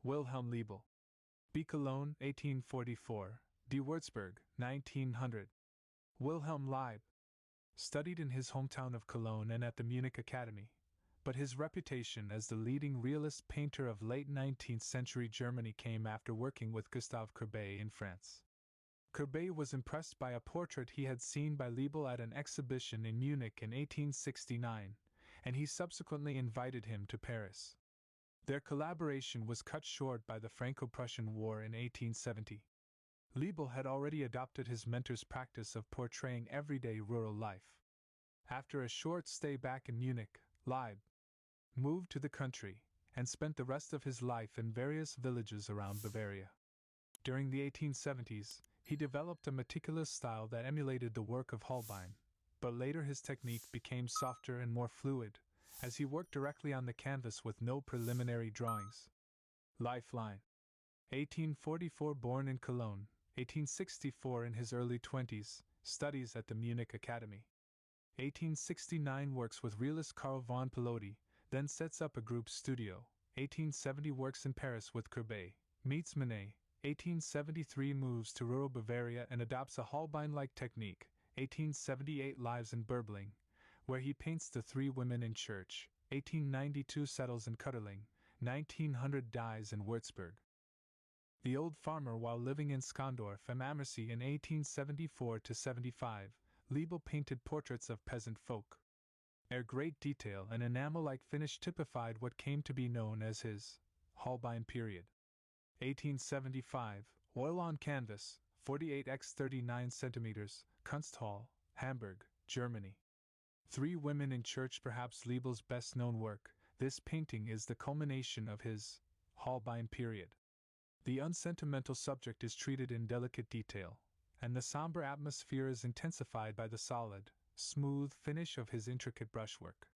Wilhelm Leibl. B. Cologne, 1844, D. Würzburg, 1900. Wilhelm Leib. Studied in his hometown of Cologne and at the Munich Academy, but his reputation as the leading realist painter of late 19th century Germany came after working with Gustave Courbet in France. Courbet was impressed by a portrait he had seen by Leibl at an exhibition in Munich in 1869, and he subsequently invited him to Paris. Their collaboration was cut short by the Franco-Prussian War in 1870. Leibl had already adopted his mentor's practice of portraying everyday rural life. After a short stay back in Munich, Leib moved to the country and spent the rest of his life in various villages around Bavaria. During the 1870s, he developed a meticulous style that emulated the work of Holbein, but later his technique became softer and more fluid, as he worked directly on the canvas with no preliminary drawings. Lifeline. 1844, born in Cologne, 1864 in his early 20s, studies at the Munich Academy. 1869 works with realist Carl von Piloty, then sets up a group studio. 1870 works in Paris with Courbet, meets Manet. 1873 moves to rural Bavaria and adopts a Holbein-like technique. 1878 lives in Burbling, where he paints the three women in church. 1892 settles in Kutterling. 1900 dies in Würzburg. The old farmer while living in Skondorf am Ammersee in 1874–75, Leibl painted portraits of peasant folk. Their great detail and enamel-like finish typified what came to be known as his Holbein period. 1875, oil on canvas, 48x39 cm, Kunsthal, Hamburg, Germany. Three Women in Church, perhaps Leibl's best-known work, this painting is the culmination of his Holbein period. The unsentimental subject is treated in delicate detail, and the somber atmosphere is intensified by the solid, smooth finish of his intricate brushwork.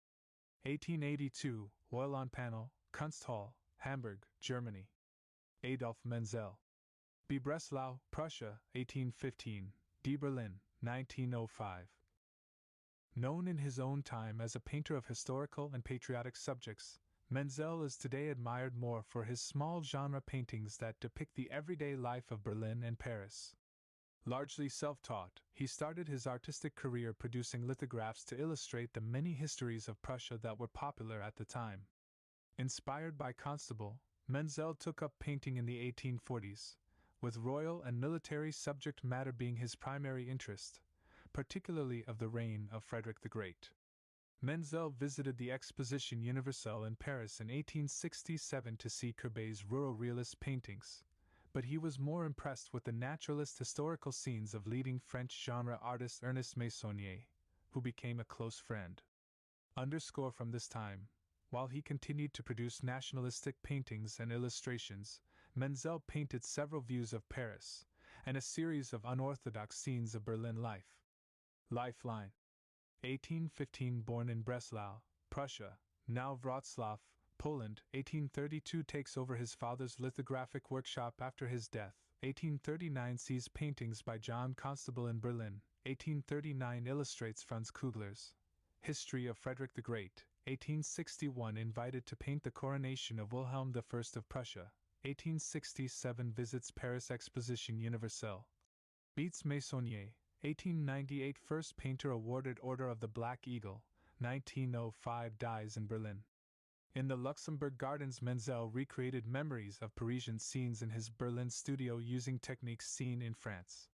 1882, oil on panel, Kunsthal, Hamburg, Germany. Adolph Menzel. B. Breslau, Prussia, 1815, D. Berlin, 1905. Known in his own time as a painter of historical and patriotic subjects, Menzel is today admired more for his small genre paintings that depict the everyday life of Berlin and Paris. Largely self-taught, he started his artistic career producing lithographs to illustrate the many histories of Prussia that were popular at the time. Inspired by Constable, Menzel took up painting in the 1840s, with royal and military subject matter being his primary interest, particularly of the reign of Frederick the Great. Menzel visited the Exposition Universelle in Paris in 1867 to see Courbet's rural realist paintings, but he was more impressed with the naturalist historical scenes of leading French genre artist Ernest Meissonier, who became a close friend. From this time, while he continued to produce nationalistic paintings and illustrations, Menzel painted several views of Paris, and a series of unorthodox scenes of Berlin life. Lifeline. 1815, born in Breslau, Prussia, now Wrocław, Poland. 1832 takes over his father's lithographic workshop after his death. 1839 sees paintings by John Constable in Berlin. 1839 illustrates Franz Kugler's History of Frederick the Great. 1861 invited to paint the coronation of Wilhelm I of Prussia. 1867 visits Paris Exposition Universelle. Meets Meissonier. 1898 first painter awarded Order of the Black Eagle. 1905 dies in Berlin. In the Luxembourg Gardens, Menzel recreated memories of Parisian scenes in his Berlin studio using techniques seen in France.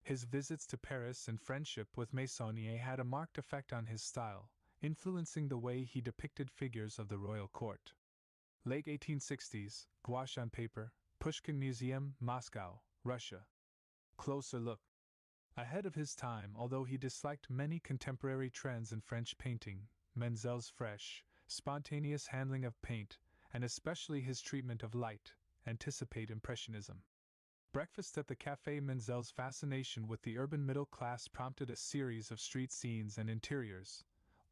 His visits to Paris and friendship with Meissonier had a marked effect on his style, influencing the way he depicted figures of the royal court. Late 1860s, Gouache on paper, Pushkin Museum, Moscow, Russia. Closer look. Ahead of his time, although he disliked many contemporary trends in French painting, Menzel's fresh, spontaneous handling of paint, and especially his treatment of light, anticipate Impressionism. Breakfast at the Café. Menzel's fascination with the urban middle class prompted a series of street scenes and interiors,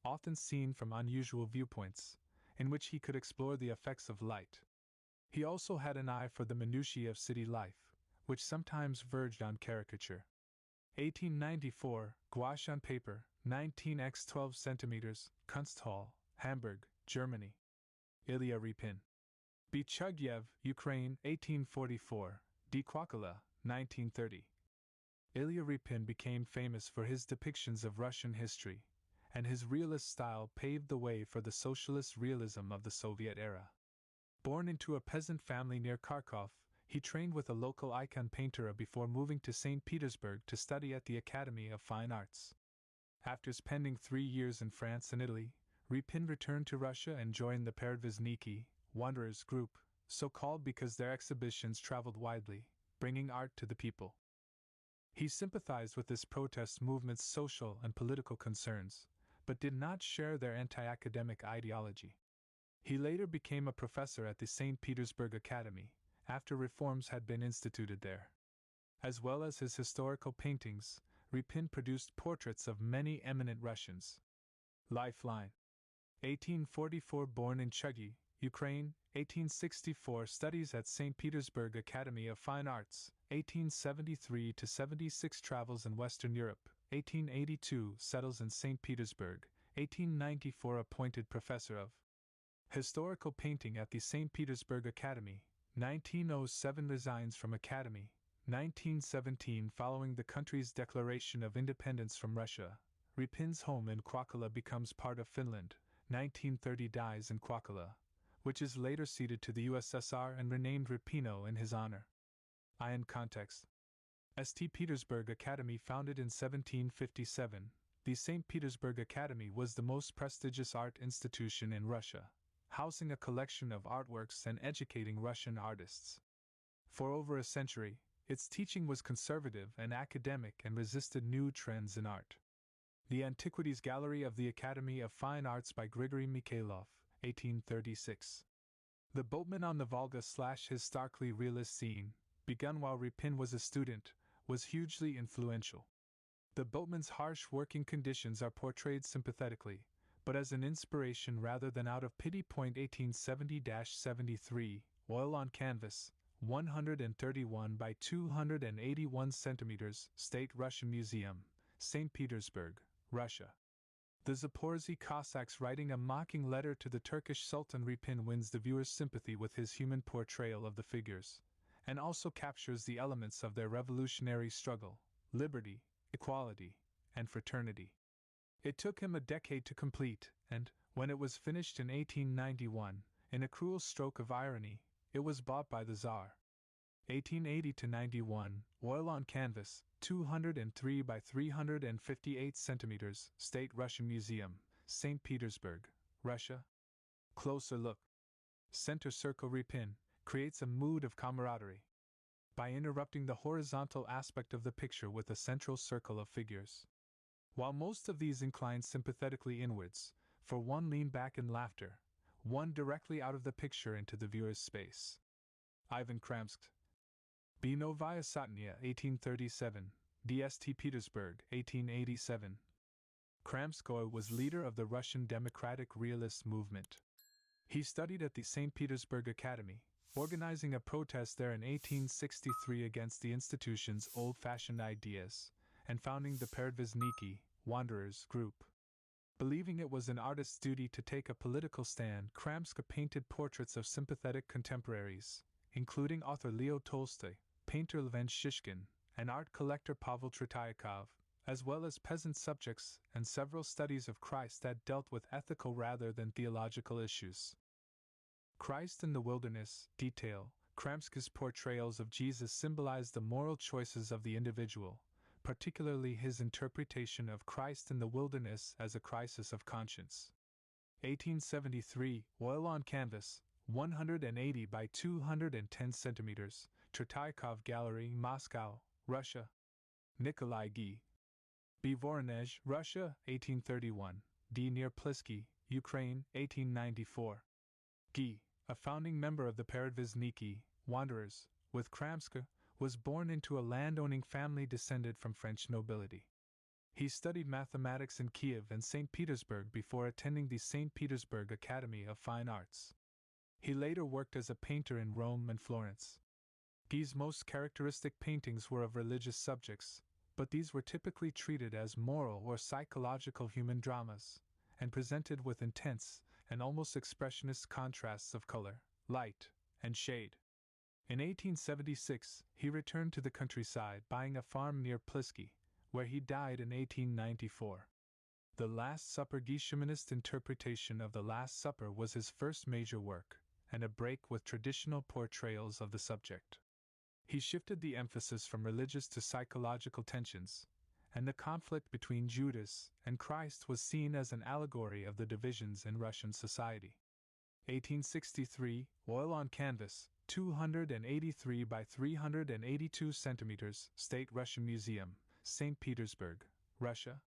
often seen from unusual viewpoints, in which he could explore the effects of light. He also had an eye for the minutiae of city life, which sometimes verged on caricature. 1894, Gouache on paper, 19 x 12 cm, Kunsthal, Hamburg, Germany. Llya Repin. Chugyev, Ukraine, 1844, D. Kwakala, 1930. Ilya Repin became famous for his depictions of Russian history, and his realist style paved the way for the socialist realism of the Soviet era. Born into a peasant family near Kharkov, he trained with a local icon painter before moving to St. Petersburg to study at the Academy of Fine Arts. After spending 3 years in France and Italy, Repin returned to Russia and joined the Peredvishniki, Wanderers group, so called because their exhibitions traveled widely, bringing art to the people. He sympathized with this protest movement's social and political concerns, but did not share their anti-academic ideology. He later became a professor at the St. Petersburg Academy, after reforms had been instituted there. As well as his historical paintings, Repin produced portraits of many eminent Russians. Lifeline. 1844, born in Chugy, Ukraine, 1864, studies at St. Petersburg Academy of Fine Arts, 1873–76, travels in Western Europe, 1882, settles in St. Petersburg, 1894, appointed professor of historical painting at the St. Petersburg Academy, 1907, resigns from Academy, 1917, following the country's declaration of independence from Russia. Repin's home in Kwakala becomes part of Finland, 1930, dies in Kwakala, which is later ceded to the USSR and renamed Repino in his honor. In context. St. Petersburg Academy, founded in 1757, the St. Petersburg Academy was the most prestigious art institution in Russia, housing a collection of artworks and educating Russian artists. For over a century, its teaching was conservative and academic and resisted new trends in art. The Antiquities Gallery of the Academy of Fine Arts by Grigory Mikhailov, 1836. The Boatman on the Volga / his starkly realist scene, begun while Repin was a student, was hugely influential. The boatman's harsh working conditions are portrayed sympathetically, but as an inspiration rather than out of pity. 1870–73, oil on canvas, 131 by 281 centimeters, State Russian Museum, St. Petersburg, Russia. The Zaporozhye Cossacks writing a mocking letter to the Turkish Sultan. Repin wins the viewer's sympathy with his human portrayal of the figures, and also captures the elements of their revolutionary struggle, liberty, equality, and fraternity. It took him a decade to complete, and, when it was finished in 1891, in a cruel stroke of irony, it was bought by the Tsar. 1880–91, oil on canvas, 203 by 358 centimeters, State Russian Museum, St. Petersburg, Russia. Closer look. Center circle. Repin creates a mood of camaraderie by interrupting the horizontal aspect of the picture with a central circle of figures. While most of these incline sympathetically inwards, for one lean back in laughter, one directly out of the picture into the viewer's space. Ivan Kramskoi. Novaya Sotnya, 1837, St. Petersburg, 1887. Kramskoi was leader of the Russian democratic realist movement. He studied at the St. Petersburg Academy, organizing a protest there in 1863 against the institution's old-fashioned ideas, and founding the Peredvishniki, Wanderers group. Believing it was an artist's duty to take a political stand, Kramskoi painted portraits of sympathetic contemporaries, including author Leo Tolstoy, painter Lvan Shishkin, and art collector Pavel Tretyakov, as well as peasant subjects and several studies of Christ that dealt with ethical rather than theological issues. Christ in the Wilderness, detail. Kramskoi's portrayals of Jesus symbolize the moral choices of the individual, particularly his interpretation of Christ in the wilderness as a crisis of conscience. 1873, oil on canvas, 180 by 210 centimeters, Tretyakov Gallery, Moscow, Russia. Nikolai Ghe. Voronezh, Russia, 1831, D. near Plisky, Ukraine, 1894. Ghe, a founding member of the Peredvishniki, Wanderers, with Kramskoi, was born into a landowning family descended from French nobility. He studied mathematics in Kiev and St. Petersburg before attending the St. Petersburg Academy of Fine Arts. He later worked as a painter in Rome and Florence. Ghe's most characteristic paintings were of religious subjects, but these were typically treated as moral or psychological human dramas, and presented with intense and almost expressionist contrasts of color, light, and shade. In 1876, he returned to the countryside, buying a farm near Plisky, where he died in 1894. The Last Supper. Ghe's humanist interpretation of the Last Supper was his first major work, and a break with traditional portrayals of the subject. He shifted the emphasis from religious to psychological tensions, and the conflict between Judas and Christ was seen as an allegory of the divisions in Russian society. 1863, oil on canvas, 283 by 382 centimeters, State Russian Museum, St. Petersburg, Russia,